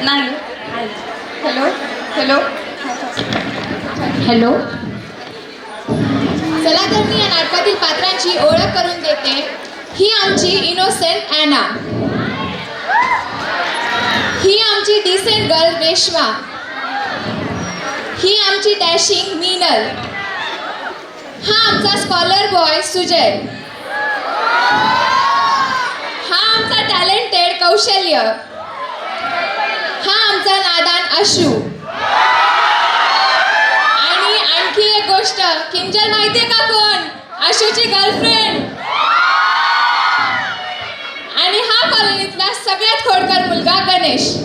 नाही. Hello hello hello. चला तर मी या नाटकातील पात्रांची ओळख करून देते. ही आमची इनोसेंट ॲना, ही आमची डिसेंट गर्ल रेश्मा, ही आमची डॅशिंग मीनल, हा आमचा स्कॉलर बॉय सुजय, हा आमचा टॅलेंटेड कौशल्य, हा आमचा नादान आशू. आणि आणखी एक गोष्ट, किंजल माहितीये का कोण? आशूची गर्लफ्रेंड. आणि हा कॉलनीतला सगळ्यात खोडकर मुलगा गणेश.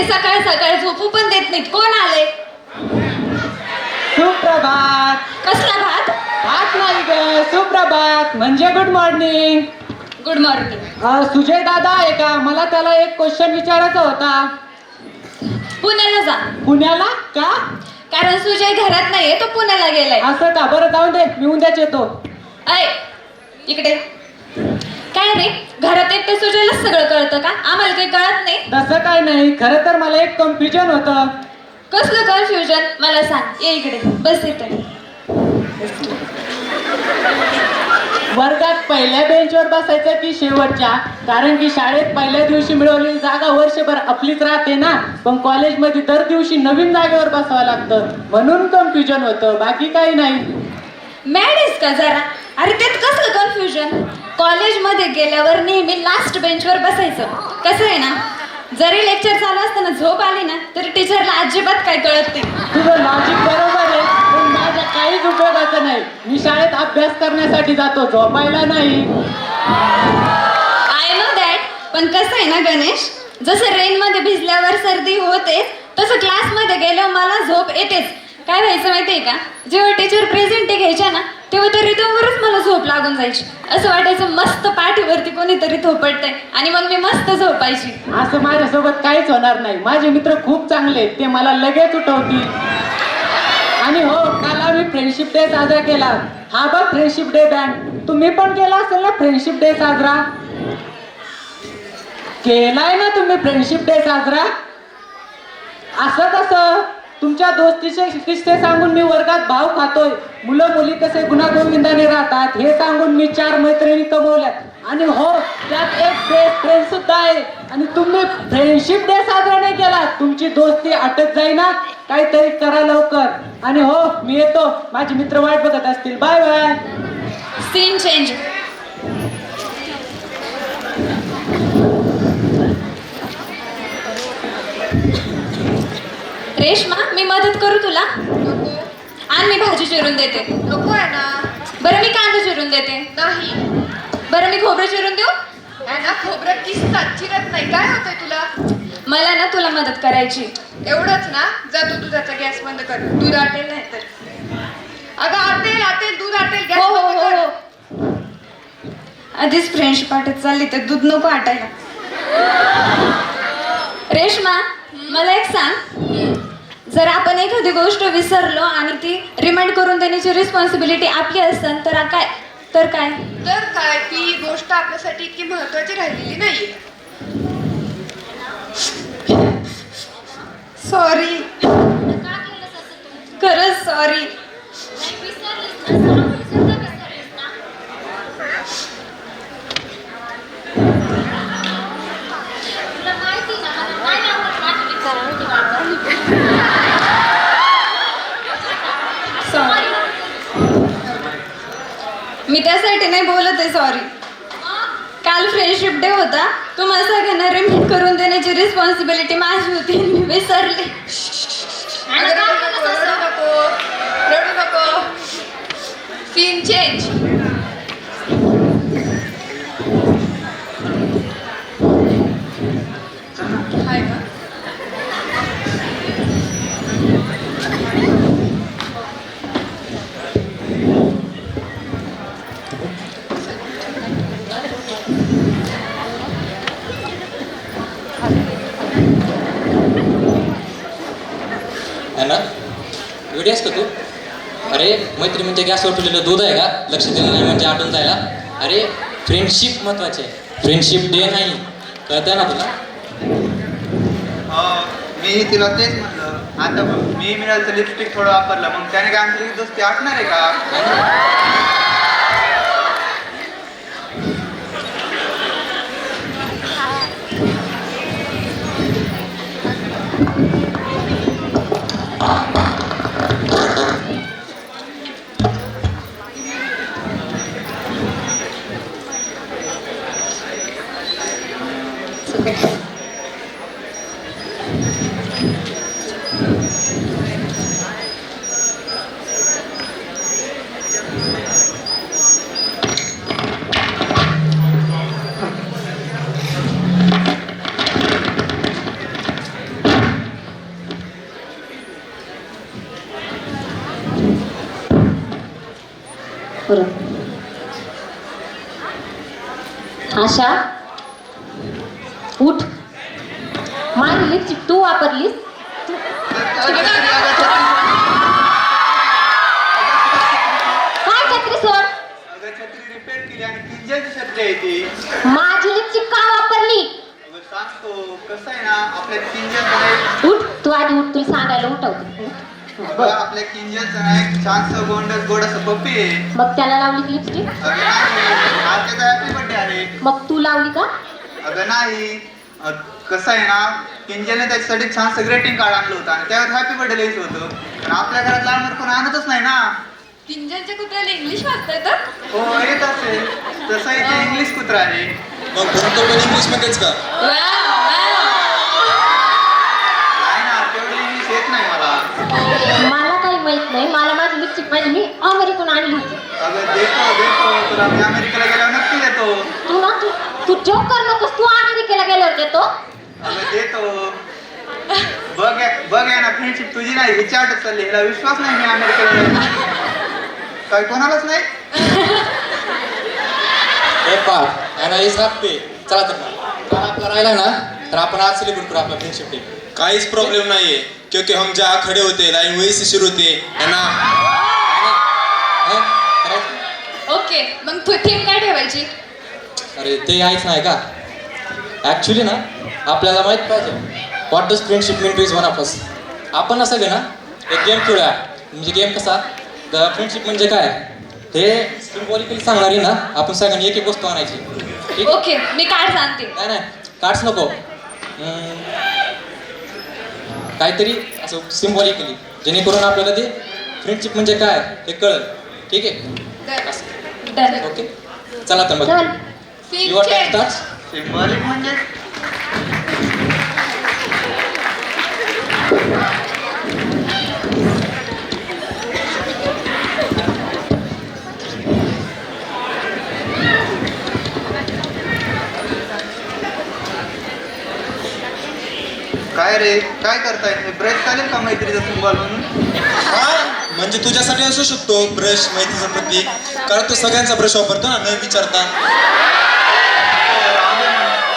सकाळ सकाळ झोपू पण देत नाहीत. कोण आले? सुप्रभात. कसला भात? भात नाही ग, सुप्रभात म्हणजे good morning. Good morning. Sujay दादा आहे का? मला त्याला एक क्वेश्चन विचारायचा होता. पुण्याला जा. पुण्याला का? कारण सुजय घरात नाहीये, तो पुण्याला गेलाय. असं का? बरं जाऊन दे, मी उद्याच येतो. ऐ इकडे. काय रे, घरात एकटे सुजयला सगळं कळतं का? आम्हाला काही कळत नाही. तसं काय नाही, खरं तर मला एक कन्फ्युजन होतं. कसलं कन्फ्युजन? मला सांग. ये इकडे बस. इथे वर्गात पहिल्या बेंचवर बसायचं की शेवटच्या? कारण की शाळेत पहिल्या दिवशी मिळवलेली जागा वर्षभर आपलीच राहते ना, पण कॉलेजमध्ये दर दिवशी नवीन जागेवर बसावं लागतं, म्हणून कन्फ्युजन होतं, बाकी काही नाही. मॅड आहेस का जरा? अरे त्यात कसलं कन्फ्युजन? कॉलेजमध्ये गेल्यावर नेहमी लास्ट बेंचवर बसायचं. कसं आहे ना, जरी लेक्चर चालू असताना झोप आली ना, तरी टीचरला अजिबात काय कळत नाही. तुझं लॉजिक बरोबर आहे, पण माझ्या काहीच उपयोगाचं नाही. मी शाळेत अभ्यास करण्यासाठी जातो, झोपायला नाही. I know that. पण कसं आहे ना गणेश, जसं रेनमध्ये भिजल्यावर सर्दी होते, तसं क्लासमध्ये गेल्यावर मला झोप येतेच. काय व्हायचं माहितीये का, जेव्हा टीचर प्रेझेंटी घ्यायच्या ना, तेव्हा त्या रिदमवरच मला झोप लागून जायची. असं वाटायचं मस्त पाठीवरती कोणीतरी थोपटतंय, आणि मग मी मस्त झोपायची. असं माझ्यासोबत काहीच होणार नाही. माझे मित्र खूप चांगले, ते मला लगेच उठवतील. आणि हो, काल आम्ही फ्रेंडशिप डे साजरा केला. हा बघ फ्रेंडशिप डे बँड. तुम्ही पण केला असेल ना फ्रेंडशिप डे साजरा? केलाय ना तुम्ही फ्रेंडशिप डे साजरा? असं कसं? तुमच्या दोस्तीचे किस्से सांगून मी वर्गात भाव खातोय. मुलं मुली कसे गुणागोविंदाने राहतात हे सांगून मी 4 मैत्रिणी कमवल्यात. आणि हो, त्यात एक बेस्ट फ्रेंड सुद्धा आहे. आणि तुम्ही फ्रेंडशिप डे साजरा नाही केला, तुमची दोस्ती अटक जाईना. काहीतरी करा लवकर. आणि हो, मी येतो, माझे मित्र वाट बघत असतील. Bye bye. Scene change. Reshma, मी मदत करू तुला? आण, मी भाजी चिरून देते. नको आहे ना. बरं, मी कांदा चिरून देते. नाही. बरं, मी खोबरं चिरून देऊ? ॲना, खोबरं किसतात, चिरत नाही. काय होतंय तुला? मला ना तुला मदत करायची. एवढंच ना? जा तू दुधाचा गॅस बंद कर. दूध आटेल नाही तर. अगं आटेल, दूध आटेल. गॅस हो हो बंद हो कर. हो. आधीच फ्रेंडशिप आटत चालली, तर दूध नको आटायला. रेश्मा, मला एक सांग, जर आपण एखादी गोष्ट विसरलो आणि ती रिमाइंड करून देण्याची रिस्पॉन्सिबिलिटी आपली असेल तर काय? तर काय, ती गोष्ट आपल्यासाठी इतकी महत्वाची राहिलेली नाहीये. सॉरी. खरंच सॉरी. मी त्यासाठी नाही बोलत आहे सॉरी. काल फ्रेंडशिप फ्रेंडशिप डे होता तुम्हाला सगळ्यांना रिमाइंड करून देण्याची रिस्पॉन्सिबिलिटी माझी होती मी विसरले. अगं, रडू नको रडू नको. Scene change. हाय का? है ना वेडी आहेस का तू? अरे मैत्री म्हणजे गॅसवर ठेवलेलं दूध आहे का? लक्ष दिलं नाही म्हणजे आटून जायला. अरे फ्रेंडशिप महत्वाची आहे, फ्रेंडशिप डे नाही. कळतंय ना तुला? मी तिला तेच म्हणलं. आता बघ, मी मिळालं लिपस्टिक थोडं वापरलं, मग त्याने काय आमची दोस्ती आटणार आहे का? आशा उठ. माझी लिपस्टिक तू वापरलीस. काय छत्री सोड. अगं, छत्री रिपेअर केली आणि किंजलची छत्री आहे ती. माझी लिपस्टिक का वापरली. अगं, सांगतो कसं आहे ना, आपल्या किंजल उठ तू आधी उठ, तुला सांगायला उठवते. आपल्या किंजलचं ना एक छानसं गोड असं पप्पी आहे. मग त्याला लावली लिपस्टिक. अगं नाही, आज त्याचा हॅपी बर्थडे आहे. मग तू लावली का. अगं नाही, कसं आहे ना, किंजलने त्याच्यासाठी छानसं ग्रेटिंग कार्ड आणलं होतं आणि त्यावर हॅपी बर्थडे लिहायचं होतं. पण आपल्या घरात लहान कोण आणतच नाही ना. किंजलच्या कुत्र्याला इंग्लिश वाचता येतं? हो, येत असेल. तसंही ते इंग्लिश कुत्रा आहे. मग बोलतो पण इंग्लिशमध्येच का? नाही ना, तेवढं इंग्लिश येत नाही मला. मला काही माहित नाही. मला माझी लिपस्टिक पाहिजे, मी अमेरिकन आणली होती. अगं देतो तुला, मी अमेरिकेला गेल्यावर नक्की देतो. तू ना तू जोक कर नकोस. तू अमेरिकेला गेल्यावर देतो. अगं देतो. बघ आहे ना, फ्रेंडशिप तुझी नाही हिची आटच चालली. हिला विश्वास नाही मी अमेरिकेला गेलो. काय कोणालाच नाही. हे पाठ अनालिस लागते. चला तर मग आपला राहिला ना तर आपण आज सेलिब्रेट करू आपला फ्रेंडशिप डे. काहीच प्रॉब्लेम नहीं है क्योंकि हम जहाँ खड़े होते लाइन वहीं से शुरू होती है ना. ओके, मग तू थीम काय ठेवायची? अरे ते आहेच नाही का. ॲक्च्युली ना आपल्याला माहीत पाहिजे what does friendship mean two is one of us. आपण ना सगळे ना एक गेम खेळूया. म्हणजे गेम कसा, द फ्रेंडशिप म्हणजे काय हे सिम्बॉलिकली सांगणारी ना आपण सगळ्यांनी एक एक वस्तू आणायची. ठीक आहे? ओके, मी कार्ड आणते. नाही कार्ड्स नको. काहीतरी असं सिम्बॉलिकली जेणेकरून आपल्याला ते फ्रेंडशिप म्हणजे काय हे कळलं. ठीक आहे डन. ओके चला तर मग चल. Your time starts. सिम्बॉलिक म्हणजे काय रे, काय करताय. ब्रश चालेल का मैत्रीचा सिम्बॉल म्हणून. हाँ म्हणजे तुझ्यासाठी असू शकतो ब्रश मैत्रीचं प्रतीक, कारण तो सगळ्यांचा ब्रश वापरतो ना न विचारता.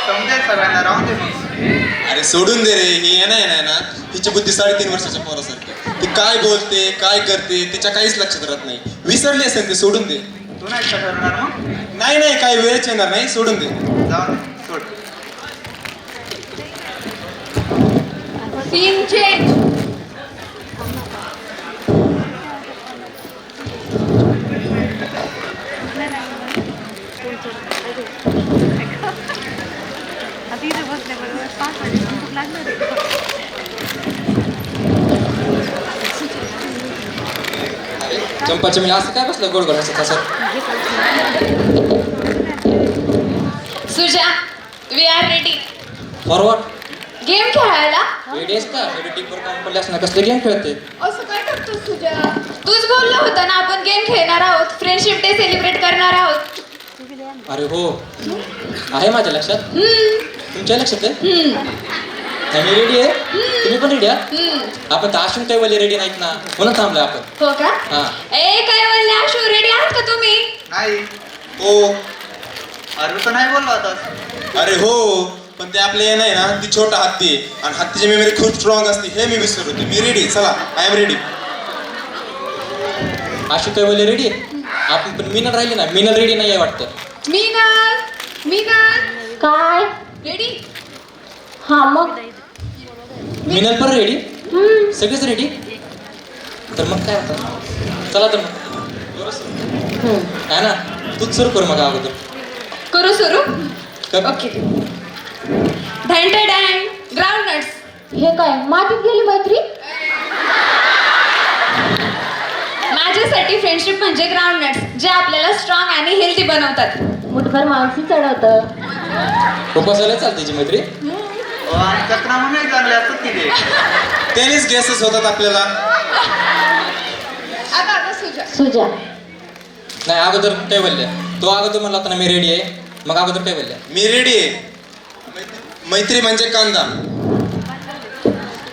समजेल सगळ्यांना, राहून दे मग. अरे सोडून दे रे, ही आहे ना हिची बुद्धी 3.5 वर्षाच्या पोरासारखी. ती काय बोलते काय करते तिच्या काहीच लक्षात राहत नाही. विसरली असेल ते, सोडून दे. तू नाही का ठरवणार मग. नाही काही वेळच येणार नाही, सोडून दे. जाऊ दे, सोड. Scene change. चंपाच्या मी असं काय बसलं गोड गोड असं कसं. सुजा we are ready for what? Game खेळायला. रेडी आहेस का? वर काम पडले असणार कसले गेम खेळते? असं काय करतोस तुझ्या? तूच बोलला होता ना आपण गेम खेळणार आहोत, फ्रेंडशिप डे सेलिब्रेट करणार आहोत. अरे हो, आहे माझ्या लक्षात. तुमच्या लक्षात आहे? मी रेडी आहे, तुम्ही पण रेडी आहात? आपण तर असून काही वेळेला रेडी नाहीत ना, म्हणून थांबलोय आपण. हो का? हा. ए काय बोलले आशू, रेडी आहात का तुम्ही? नाही. हो. अरे तर नाही बोललो आता. अरे हो, पण ते आपले नाही ना, ती छोटा हत्ती आहे. आणि हत्तीची मेमरी खूप स्ट्रॉंग असते, हे मी विसरलो होतो. मी रेडी, चला आय एम रेडी. आशू काही वेळेला रेडी आहे? आपण पण मीनल राहिली ना, मीनल रेडी नाही आहे वाटतं. मीनल काय? रेडी? हा मग मीनल पण रेडी? हम्म. सगळेच रेडी? तर मग काय होतं? चला तर मग. आहे ना, तूच सुरू कर मग अगोदर. करू सुरू? कर. ओके. ढँटे डँग ग्राउंड नट्स. हे काय मातीत गेली मैत्री? माझ्यासाठी फ्रेंडशिप म्हणजे ग्राउंड नट्स, जे आपल्याला स्ट्रॉंग आणि हेल्दी बनवतात. मुठभर माणसी चढवतं. उपवासाला चालते जी मैत्री. आणि चक्रा म्हणून चांगले असतात की ते. त्यानेच गॅसेस होतात आपल्याला. आता सुजा. सुजा नाही अगोदर काय बोलल्या? तो अगोदर म्हणला होता ना मी रेडी आहे, मग अगोदर काय बोलल्या? मी रेडी आहे. मैत्री म्हणजे कांदा.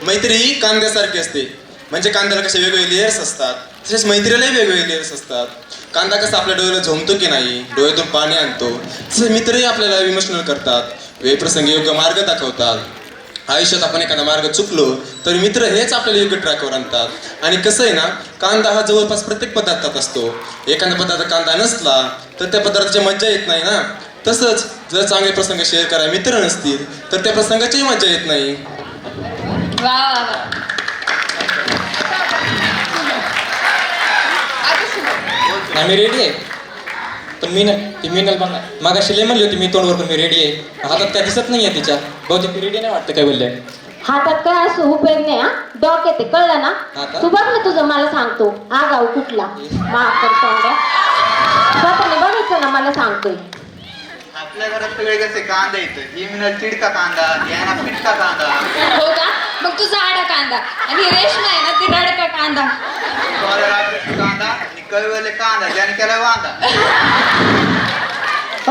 मैत्री ही कांद्यासारखी असते. म्हणजे कांद्याला कसे वेगवेगळे लेयर्स असतात, तसेच मैत्रीलाही वेगवेगळे लेयर्स असतात. कांदा कसा आपल्या डोळ्याला झोमतो की नाही, डोळ्यातून पाणी आणतो, तसेच मित्रही आपल्याला इमोशनल करतात, वेळप्रसंगी योग्य मार्ग दाखवतात. आयुष्यात आपण एखादा मार्ग चुकलो तर मित्र हेच आपल्याला योग्य ट्रॅकवर आणतात. आणि कसं आहे ना, कांदा हा जवळपास प्रत्येक पदार्थात असतो. एखादा पदार्थ कांदा नसला तर त्या पदार्थाची मज्जा येत नाही ना. तसंच जर चांगले प्रसंग शेअर करायला मित्र नसतील तर त्या प्रसंगाचीही मज्जा येत नाही. वा वा वा. आता सुजा. नाही मी रेडी आहे, पण मीनल बघा मागाशी लय म्हणली होती मी तोंडवर पण मी रेडी आहे. हातात काय दिसत नाही आहे तिच्या, बहुतेक रेडी नाही वाटतं काय बोलले. हातात काय असो उपयोग नाही. हा डोक्यात आहे, कळलं ना? हा का? तू बघ ना तुझं, मला सांगतो आगाऊ कुठला माकड तोंड्या. स्वतःने बघायचं ना, मला सांगतोय. आपल्या घरात सगळे कसे कांदा येतं. ही मिनल चिडका कांदा, याना पिटका कांदा. हो का? मग तुझा आडा कांदा आणि रेशमा आहे ना ती रडका कांदा. सोळा रात्रीचा कांदा आणि कळवले कांदा, ज्याने केला वांदा.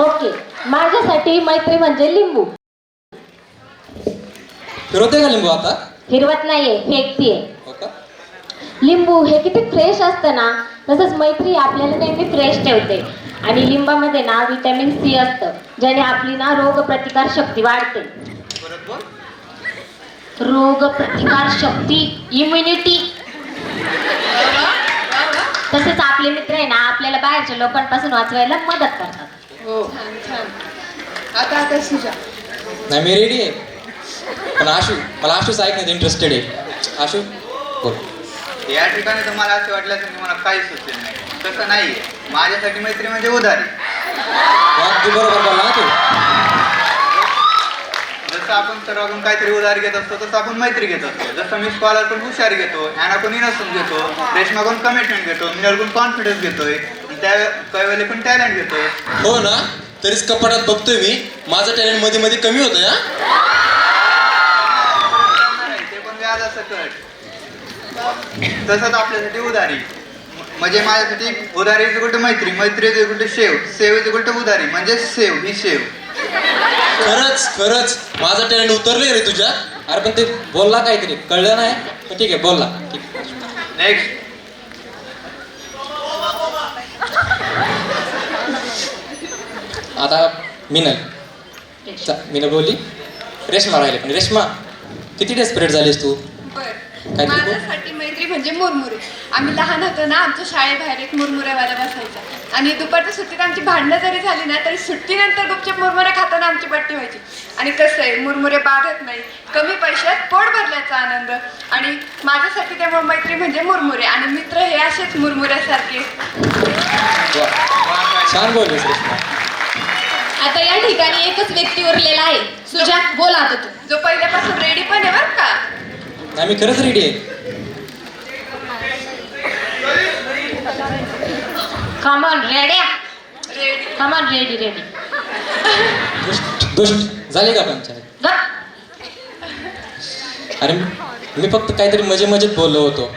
ओके, माझ्यासाठी मैत्री म्हणजे लिंबू. फिरवते का लिंबू आता? हिरवत नाहीये, फेकतीये. हो का? लिंबू हे किती फ्रेश असतं ना, तसंच मैत्री आपल्याला नेहमी फ्रेश ठेवते. आणि लिंबामध्ये ना व्हिटॅमिन सी असतं, ज्याने आपली ना रोग प्रतिकार शक्ती वाढते. परत बोल. रोग प्रतिकार शक्ती, इम्युनिटी. तसेच आपले मित्र आहे ना आपल्याला बाहेरच्या लोकांपासून वाचवायला मदत करतात. हो छान छान. आता सुजा. नाही मी रेडी आहे, पण आशू मला आशूच ऐकण्यात इंटरेस्टेड आहे. आशू बोल. या ठिकाणी तुम्हाला असं वाटलं की मला काहीच सुचेल नाही. तसं नाहीये. माझ्यासाठी मैत्री म्हणजे उधारी. अगदी बरोबर बोलला ना तू. जसं आपण सर्वांकडून काहीतरी उधारी घेत असतो तसं आपण मैत्री घेत असतो. जसं मी स्कॉलरकडून हुशारी घेतो, ह्यानाकडून इनोसन्स घेतो, रेशमाकडून कमिटमेंट घेतो, मिनलकडून कॉन्फिडन्स घेतोय, त्या कैवेले पण टॅलेंट घेतोय. हो ना, तरीच कपाटात बघतोय मी, माझं टॅलेंट मध्ये मध्ये कमी होतं या. ते पण व्याजासकट. तसंच आपल्यासाठी उधारी. म्हणजे माझ्यासाठी उधारी इज इक्वल टू मैत्री, मैत्री is equal to save, save is equal to उधारी, म्हणजे सेव ही सेव. खरंच माझं टॅलेंट उतरलंय रे तुझ्या. अरे पण ते बोलला काहीतरी कळलं नाही, पण ठीक आहे बोलला. ठीक. नेक्स्ट. आता मीनल बोलली, रेश्मा राहिले. पण रेश्मा किती डेस्परेट झालीस तू? बर, माझ्यासाठी मैत्री म्हणजे मुरमुरे. आम्ही लहान होतो ना, आमच्या शाळेबाहेर एक मुरमुरेवाला बसायचा आणि दुपारच्या सुट्टीत आमची भांडणं जरी झाली ना तरी सुट्टीनंतर गुपचूप मुरमुरे खाताना आमची पट्टी व्हायची. आणि कसं आहे, मुरमुरे बाधत नाही, कमी पैशात पोट भरल्याचा आनंद. आणि माझ्यासाठी त्यामुळे मैत्री म्हणजे मुरमुरे आणि मित्र हे असेच मुरमुऱ्यासारखे. वा, छान बोललीस रेश्मा. आता या ठिकाणी एकच व्यक्ती उरलेला आहे. सुजा बोल आता तू. जो पहिल्यापासून रेडी पण आहे बरं का. नाही मी खरंच रेडी आहे. कम ऑन रेड्या. कमान रेडी रेडी दुष्ट झाली का पंचायत? अरे मी फक्त काहीतरी मजेत बोललो होतो,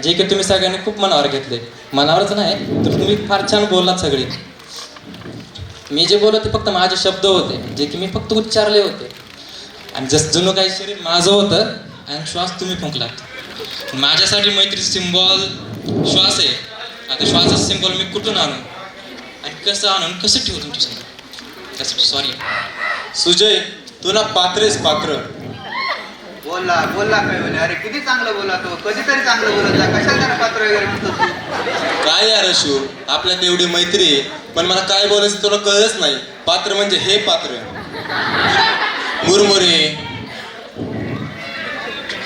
जे की तुम्ही सगळ्यांनी खूप मनावर घेतले. मनावरच नाही तर तुम्ही फार छान बोललात सगळे. मी जे बोललो ते फक्त माझे शब्द होते, जे की मी फक्त उच्चारले होते. आणि जुनं काही शरीर माझं होतं आणि श्वास तुम्ही फुंकलात. माझ्यासाठी मैत्री सिम्बॉल श्वास आहे. आता श्वासाचा सिम्बॉल मी कुठून आणू आणि कसं आणून कसं ठेवू तुमच्यासमोर? त्यासाठी सॉरी. सुजय, तू ना पात्रेस पात्र. बोलला काय बोले? अरे किती चांगलं बोला तो, कधीतरी चांगलं बोलत जा. कशाला त्याला पात्र वगैरे म्हणतो तू? काय यार अशू, आपल्यात एवढी मैत्री आहे, पण मला काय बोलायचं तुला कळलंच नाही. पात्र म्हणजे हे पात्र. मुरमुरे,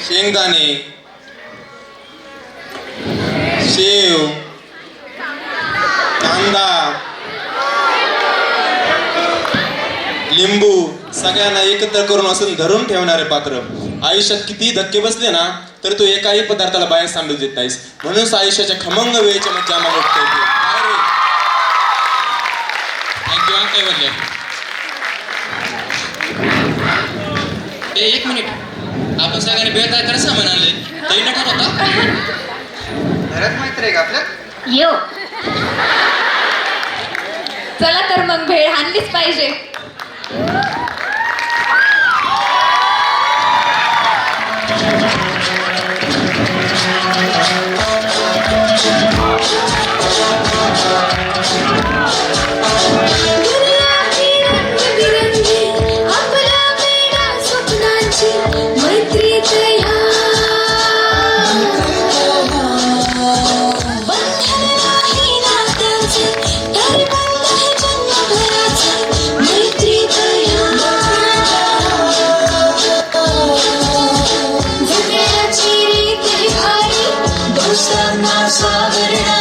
शेंगदाणे, शेव, कांदा, लिंबू सगळ्यांना एकत्र करून असं धरून ठेवणारे पात्र. आयुष्यात किती धक्के बसले ना तर तू एकाही पदार्थाला बाहेर सांडू देत नाहीस. म्हणूनच आयुष्याच्या खमंग वेळेच्या मध्ये आम्हाला वाटतंय ते. काय रे? थँक्यू. काय बोलले? एक मिनिट, आपण सगळ्यांनी भेट काय करायचं सामान आणले तरी नटत होता. घरात मैत्री आहे का आपल्यात? यो चला तर मग भेळ आणलीच पाहिजे. सावरणार